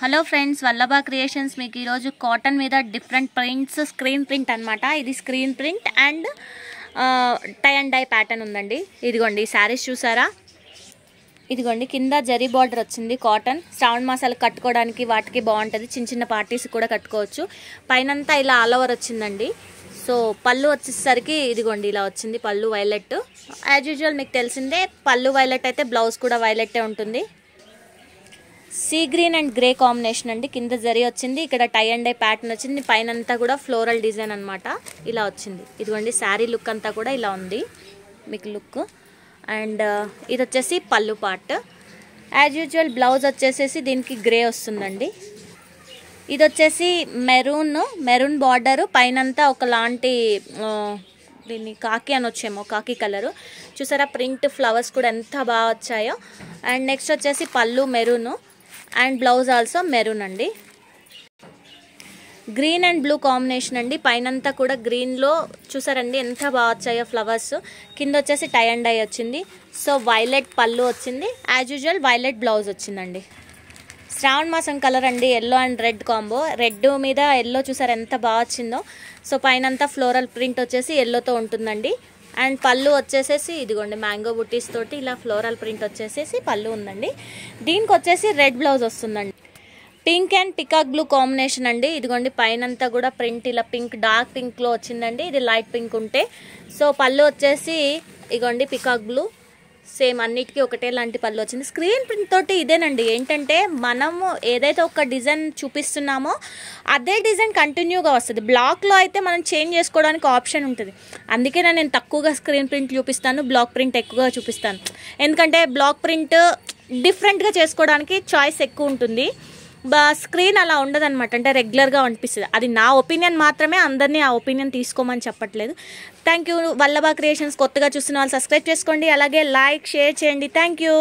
Hello friends, Vallabha creations మీకు ఈరోజు cotton మీద డిఫరెంట్ ప్రింట్స్, స్క్రీన్ ప్రింట్ అనమాట. ఇది screen print and tie and dye pattern ఉందండి. ఇదిగోండి ఈ శారీస్ చూసారా, ఇదిగోండి కింద జరీ బార్డర్ వచ్చింది. కాటన్ శ్రావణ మాసాలు కట్టుకోవడానికి వాటికి బాగుంటుంది, చిన్న చిన్న పార్టీస్ కూడా కట్టుకోవచ్చు. పైనంతా ఇలా ఆల్ ఓవర్ వచ్చిందండి. సో పళ్ళు వచ్చేసరికి ఇదిగోండి ఇలా వచ్చింది. పళ్ళు వైలెట్, యాజ్ యూజువల్ మీకు తెలిసిందే. పళ్ళు వైలెట్ అయితే బ్లౌజ్ కూడా వైలెట్టే ఉంటుంది. Sea green and grey combination అండి. కింద జరీ వచ్చింది, ఇక్కడ టై అండ్ డై ప్యాటర్న్ వచ్చింది. పైన అంతా కూడా ఫ్లోరల్ డిజైన్ అనమాట ఇలా వచ్చింది. ఇదిగోండి శారీ లుక్ అంతా కూడా ఇలా ఉంది మీకు లుక్. అండ్ ఇది వచ్చేసి పళ్ళు పార్ట్. యాజ్ యూజువల్ బ్లౌజ్ వచ్చేసేసి దీనికి గ్రే వస్తుందండి. ఇది వచ్చేసి మెరూన్ బార్డరు, పైనంతా ఒకలాంటి దీన్ని కాకి అని వచ్చేమో, కాకి కలరు చూసారా. ప్రింట్ ఫ్లవర్స్ కూడా ఎంత బాగా వచ్చాయో. అండ్ నెక్స్ట్ వచ్చేసి పళ్ళు maroon and blouse also maroon అండి. గ్రీన్ అండ్ బ్లూ కాంబినేషన్ అండి. పైనంతా కూడా గ్రీన్లో చూసారండి ఎంత బాగా వచ్చాయో ఫ్లవర్స్. కింద వచ్చేసి టై అండ్ డై వచ్చింది. సో వైలెట్ పళ్ళు వచ్చింది, యాజ్ యూజువల్ వైలెట్ బ్లౌజ్ వచ్చిందండి. శ్రావణ మాసం కలర్ అండి, yellow and red combo. Red మీద ఎల్లో చూసారు ఎంత బాగా వచ్చిందో. సో పైనంతా ఫ్లోరల్ ప్రింట్ వచ్చేసి ఎల్లోతో ఉంటుందండి. అండ్ పళ్ళు వచ్చేసేసి ఇదిగోండి మ్యాంగో బుట్టీస్ తోటి ఇలా ఫ్లోరల్ ప్రింట్ వచ్చేసేసి పళ్ళు ఉందండి. దీనికి వచ్చేసి రెడ్ బ్లౌజ్ వస్తుందండి. Pink and peacock blue combination అండి. ఇదిగోండి పైనంతా కూడా ప్రింట్ ఇలా పింక్, డార్క్ పింక్లో వచ్చిందండి. ఇది లైట్ పింక్ ఉంటే. సో పళ్ళు వచ్చేసి ఇదిగోండి పికాక్ బ్లూ, సేమ్ అన్నిటికీ ఒకటే లాంటి పళ్ళు వచ్చింది. స్క్రీన్ ప్రింట్ తోటి ఇదేనండి. ఏంటంటే మనము ఏదైతే ఒక డిజైన్ చూపిస్తున్నామో అదే డిజైన్ కంటిన్యూగా వస్తుంది. బ్లాక్లో అయితే మనం చేంజ్ చేసుకోవడానికి ఆప్షన్ ఉంటుంది. అందుకే నేను తక్కువగా స్క్రీన్ ప్రింట్ చూపిస్తాను, బ్లాక్ ప్రింట్ ఎక్కువగా చూపిస్తాను. ఎందుకంటే బ్లాక్ ప్రింట్ డిఫరెంట్గా చేసుకోవడానికి చాయిస్ ఎక్కువ ఉంటుంది. స్క్రీన్ అలా ఉండదు అనమాట, అంటే రెగ్యులర్గా అనిపిస్తుంది. అది నా ఒపీనియన్ మాత్రమే, అందరినీ ఆ ఒపీనియన్ తీసుకోమని చెప్పట్లేదు. Thank you. వల్లభ క్రియేషన్స్ కొత్తగా చూస్తున్న వాళ్ళు సబ్స్క్రైబ్ చేసుకోండి, అలాగే లైక్ షేర్ చేయండి. Thank you.